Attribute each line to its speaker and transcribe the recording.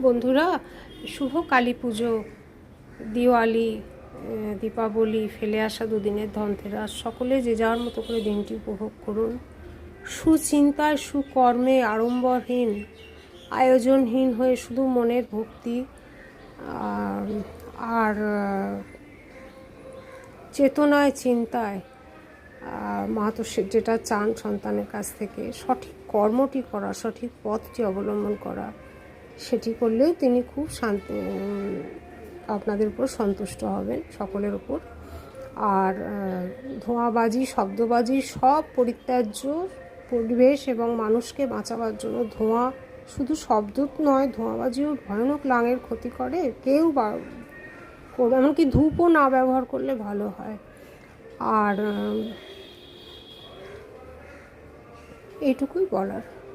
Speaker 1: বন্ধুরা, শুভ কালী পুজো, দিওয়ালি, দীপাবলি, ফেলে আসা দুদিনের ধনতেরাস, সকলে যে যাওয়ার মতো করে দিনটি উপভোগ করুন। সুচিন্তায়, সুকর্মে, আড়ম্বরহীন, আয়োজনহীন হয়ে শুধু মনের ভক্তি আর চেতনায়, চিন্তায় মাহাতো যেটা চান সন্তানের কাছ থেকে, সঠিক কর্মটি করা, সঠিক পথটি অবলম্বন করা, সেটি করলেই তিনি খুব শান্তি আপনাদের উপর সন্তুষ্ট হবেন, সকলের উপর। আর ধোঁয়াবাজি, শব্দবাজি সব পরিত্যাজ্য। পরিবেশ এবং মানুষকে বাঁচাবার জন্য ধোঁয়া শুধু শব্দ নয়, ধোঁয়াবাজিও ভয়ানক লাঙের ক্ষতি করে। কেউ করবে, এমনকি ধূপও না ব্যবহার করলে ভালো হয়। আর এইটুকুই বলার।